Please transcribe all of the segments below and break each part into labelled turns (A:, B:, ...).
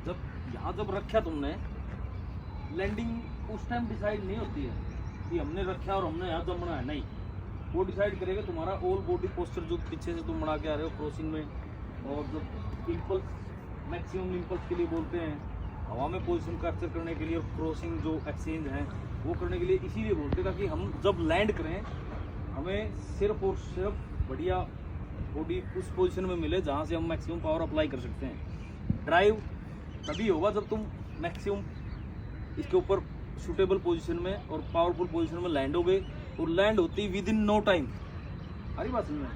A: जब रखा तुमने, लैंडिंग उस टाइम डिसाइड नहीं होती है कि हमने रखा और हमने यहाँ जमना है, नहीं। वो डिसाइड करेगा तुम्हारा ऑल बॉडी पोस्चर जो पीछे से तुम बना के आ रहे हो क्रॉसिंग में। और जो इम्पल्स, मैक्सिमम इम्पल्स के लिए बोलते हैं, हवा में पोजीशन कैप्चर करने के लिए, और क्रॉसिंग जो एक्सचेंज है वो करने के लिए इसीलिए बोलते हैं ताकि हम जब लैंड करें हमें सिर्फ और सिर्फ बढ़िया बॉडी उस पोजीशन में मिले जहाँ से हम मैक्सिमम पावर अप्लाई कर सकते हैं। ड्राइव तभी होगा जब तुम मैक्सिमम इसके ऊपर सूटेबल पोजीशन में और पावरफुल पोजीशन में लैंड हो गए। और लैंड होती विद इन नो टाइम, हरी बात समझ में,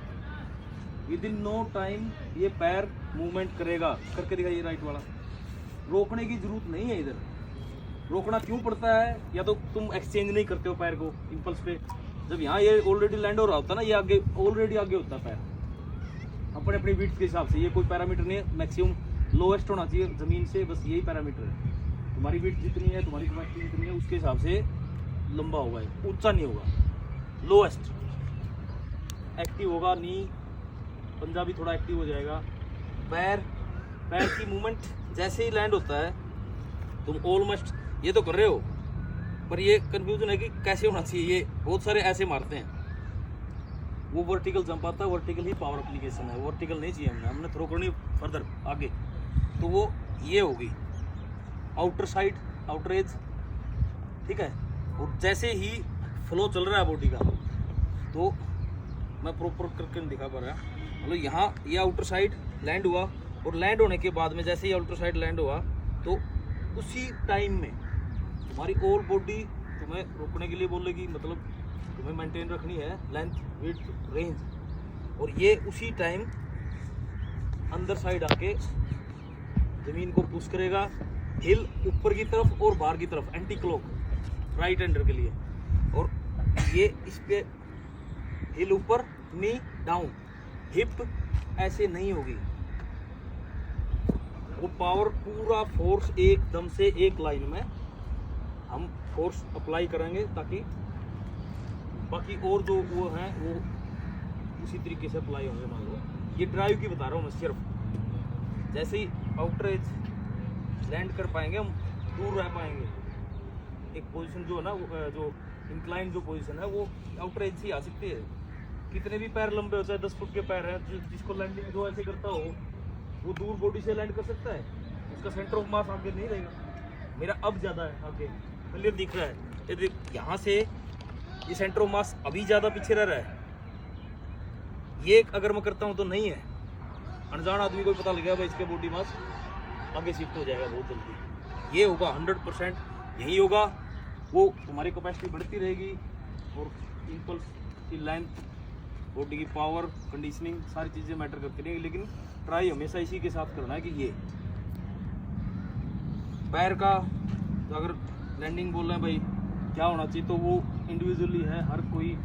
A: विद इन नो टाइम ये पैर मूवमेंट करेगा। करके दिखाइए राइट वाला। रोकने की जरूरत नहीं है इधर। रोकना क्यों पड़ता है? या तो तुम एक्सचेंज नहीं करते हो पैर को इम्पल्स पे। जब यहाँ ये ऑलरेडी लैंड हो रहा होता है ना, ये आगे ऑलरेडी आगे होता है पैर अपने अपनी विड्थ के हिसाब से। ये कोई पैरामीटर नहीं है, मैक्सिमम लोएस्ट होना चाहिए ज़मीन से, बस यही पैरामीटर है। तुम्हारी विड्थ जितनी है, तुम्हारी कैपेसिटी जितनी है, उसके हिसाब से लंबा होगा, ऊंचा नहीं होगा, लोएस्ट। एक्टिव होगा नी, पंजाबी थोड़ा एक्टिव हो जाएगा। पैर की मूवमेंट जैसे ही लैंड होता है, तुम ऑलमोस्ट ये तो कर रहे हो, पर ये कंफ्यूजन है कि कैसे होना चाहिए। ये बहुत सारे ऐसे मारते हैं, वो वर्टिकल जंप आता है, वर्टिकल ही पावर एप्लीकेशन है, वर्टिकल नहीं चाहिए हमने थ्रो करनी फर्दर आगे। तो वो ये होगी आउटर साइड, आउटर एज, ठीक है। और जैसे ही फ्लो चल रहा है बॉडी का, तो मैं प्रॉपर करके नहीं दिखा पा रहा, मतलब यहाँ ये आउटर साइड लैंड हुआ, और लैंड होने के बाद में जैसे ही आउटर साइड लैंड हुआ, तो उसी टाइम में तुम्हारी ऑल बॉडी तुम्हें रोकने के लिए बोलेगी, मतलब तुम्हें मेंटेन रखनी है लेंथ, विड्थ, रेंज। और ये उसी टाइम अंदर साइड आके ज़मीन को पुश करेगा, हिल ऊपर की तरफ और बाहर की तरफ, एंटी क्लॉक, राइट हैंडर के लिए। और ये इस पे हिल ऊपर, नी डाउन, हिप ऐसे नहीं होगी। वो पावर पूरा फोर्स एकदम से एक लाइन में हम फोर्स अप्लाई करेंगे, ताकि बाकी और जो वो हैं वो उसी तरीके से अप्लाई होंगे। मान लो ये ड्राइव की बता रहा हूँ मैं सिर्फ। जैसे ही आउटर एज लैंड कर पाएंगे, हम दूर रह पाएंगे। एक पोजीशन जो है ना, जो इंक्लाइन जो पोजीशन है, वो आउटर एज से आ सकती है। कितने भी पैर लंबे हो, चाहे 10 फुट के पैर हैं, जिसको लैंडिंग जो ऐसे करता हो, वो दूर बॉडी से लैंड कर सकता है। उसका सेंटर ऑफ मास आगे नहीं रहेगा। मेरा अब ज़्यादा है आगे, क्लियर दिख रहा है। ये यहाँ से ये सेंटर ऑफ मास अभी ज़्यादा पीछे रह रहा है। ये अगर मैं करता हूँ तो नहीं है। अनजान आदमी को पता लग गया भाई इसके बॉडी मास आगे शिफ्ट हो जाएगा बहुत जल्दी। ये होगा 100% यही होगा। वो तुम्हारी कैपेसिटी बढ़ती रहेगी, और इम्पल्स की लेंथ, बॉडी की पावर, कंडीशनिंग, सारी चीज़ें मैटर करती रहेंगी। लेकिन ट्राई हमेशा इसी के साथ करना है कि ये पैर का अगर लैंडिंग बोल रहे हैं भाई क्या होना चाहिए, तो वो इंडिविजुअली है। हर कोई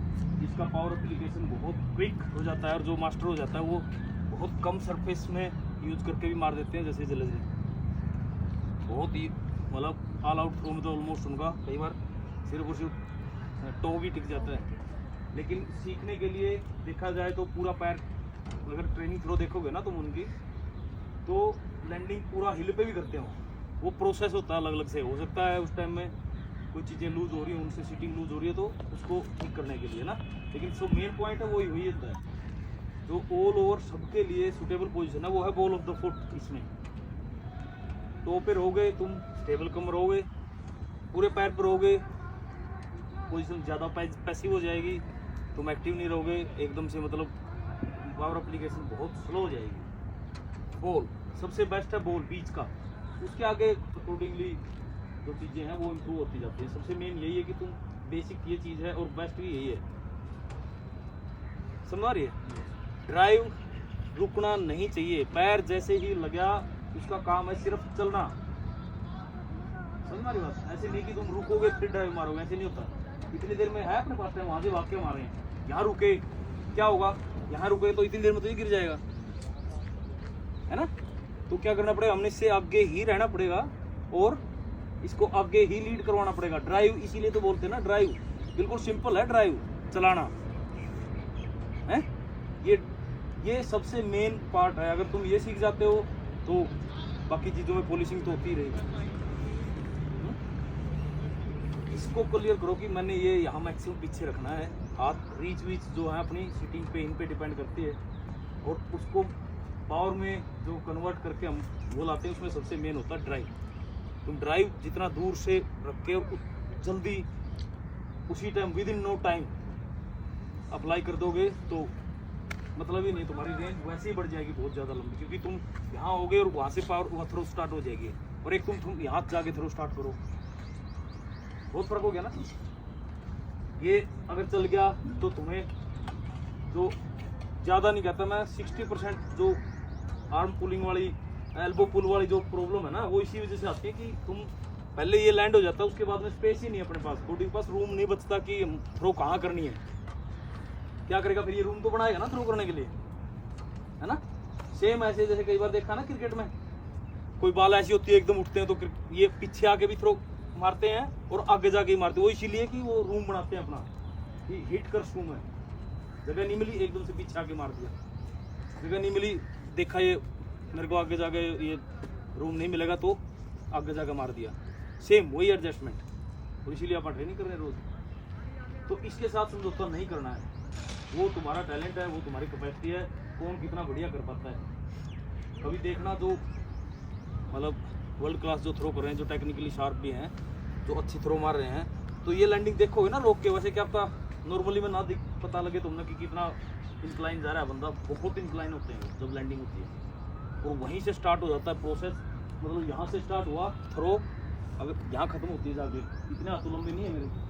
A: जिसका पावर एप्लीकेशन बहुत क्विक हो जाता है, और जो मास्टर हो जाता है वो बहुत कम सरफेस में यूज करके भी मार देते हैं। जैसे जलेजे बहुत ही मतलब ऑल आउट थ्रो में तो ऑलमोस्ट उनका कई बार सिर्फ और सिर्फ टो भी टिक जाता है। लेकिन सीखने के लिए देखा जाए तो पूरा पैर, अगर ट्रेनिंग थ्रो देखोगे ना तुम उनकी, तो लैंडिंग पूरा हिल पे भी करते हो। वो प्रोसेस होता है अलग अलग से। हो सकता है उस टाइम में कोई चीज़ें लूज हो रही हैं, उनसे सीटिंग लूज हो रही है, तो उसको ठीक करने के लिए ना। लेकिन जो मेन पॉइंट है वही वही होता है। जो ऑल ओवर सबके लिए सूटेबल पोजीशन है वो है बॉल ऑफ द फुट। इसमें टो पे रहोगे तुम, स्टेबल कम रहोगे, पूरे पैर पर रहोगे, पोजीशन ज़्यादा पैसिव हो जाएगी, तुम एक्टिव नहीं रहोगे एकदम से, मतलब पावर एप्लीकेशन बहुत स्लो हो जाएगी। बॉल सबसे बेस्ट है, बॉल बीच का। उसके आगे अकॉर्डिंगली जो चीज़ें हैं वो इम्प्रूव होती जाती है। सबसे मेन यही है कि तुम बेसिक ये चीज़ है, और बेस्ट भी यही है। समझ रही है? ड्राइव रुकना नहीं चाहिए। पैर जैसे ही लगा, उसका काम है सिर्फ चलना। समझ रही बात? ऐसे नहीं कि तुम रुकोगे फिर ड्राइव मारोगे, ऐसे नहीं होता। इतनी देर में है अपने पास टाइम, वहाँ से भाग के मारे हैं। यहाँ रुके क्या होगा, यहाँ रुके तो इतनी देर में तो ही गिर जाएगा, है ना। तो क्या करना पड़ेगा, हमने इससे आगे ही रहना पड़ेगा, और इसको आगे ही लीड करवाना पड़ेगा। ड्राइव इसीलिए तो बोलते हैं ना, ड्राइव बिल्कुल सिंपल है। ड्राइव चलाना है, ये सबसे मेन पार्ट है। अगर तुम ये सीख जाते हो तो बाकी चीज़ों में पॉलिशिंग तो होती ही रहेगी। इसको क्लियर करो कि मैंने ये यहाँ मैक्सिमम पीछे रखना है, हाथ रीच वीच जो है अपनी सीटिंग पे इन पे डिपेंड करती है, और उसको पावर में जो कन्वर्ट करके हम वो लाते हैं उसमें सबसे मेन होता है ड्राइव। तुम ड्राइव जितना दूर से रख के जल्दी उसी time within no time apply कर दोगे तो मतलब ही नहीं, तुम्हारी रेंज वैसे ही बढ़ जाएगी बहुत ज़्यादा लंबी, क्योंकि तुम यहाँ होगे और वहाँ से पावर वहाँ थ्रो स्टार्ट हो जाएगी, और एक तुम यहाँ जाके थ्रो स्टार्ट करो, बहुत फर्क हो गया ना। ये अगर चल गया तो तुम्हें जो ज़्यादा नहीं कहता मैं, 60% जो आर्म पुलिंग वाली एल्बो पुल वाली जो प्रॉब्लम है ना, वो इसी वजह से आती है कि तुम पहले ये लैंड हो जाता है, उसके बाद में स्पेस ही नहीं है अपने पास, बॉडी के पास रूम नहीं बचता कि थ्रो कहाँ करनी है। क्या करेगा फिर, ये रूम तो बनाएगा ना थ्रो करने के लिए, है ना। सेम ऐसे जैसे कई बार देखा ना क्रिकेट में, कोई बॉल ऐसी होती है एकदम उठते हैं तो ये पीछे आके भी थ्रो मारते हैं और आगे जाके ही मारते हैं, वो इसीलिए कि वो रूम बनाते हैं अपना, कि हिट कर रूम है, जगह नहीं मिली एकदम से पीछे आके मार दिया, जगह नहीं मिली देखा ये मेरे को आगे जाके ये रूम नहीं मिलेगा तो आगे जाके मार दिया, सेम वही एडजस्टमेंट, और इसीलिए आप ट्रेनिंग कर रहे हैं रोज। तो इसके साथ समझौता नहीं करना है, वो तुम्हारा टैलेंट है, वो तुम्हारी कैपेसिटी है, कौन कितना बढ़िया कर पाता है। कभी देखना जो मतलब वर्ल्ड क्लास जो थ्रो कर रहे हैं, जो टेक्निकली शार्प भी हैं, जो अच्छी थ्रो मार रहे हैं, तो ये लैंडिंग देखोगे ना रोक के, वैसे क्या आपका नॉर्मली में ना पता लगे तुमने कि कितना इंक्लाइन जा रहा है बंदा, बहुत इंक्लाइन होते हैं जब लैंडिंग होती है, और वहीं से स्टार्ट हो जाता है प्रोसेस, मतलब यहाँ से स्टार्ट हुआ थ्रो, अगर यहाँ खत्म होती है जाके, इतने हाथों लंबे नहीं है मेरे।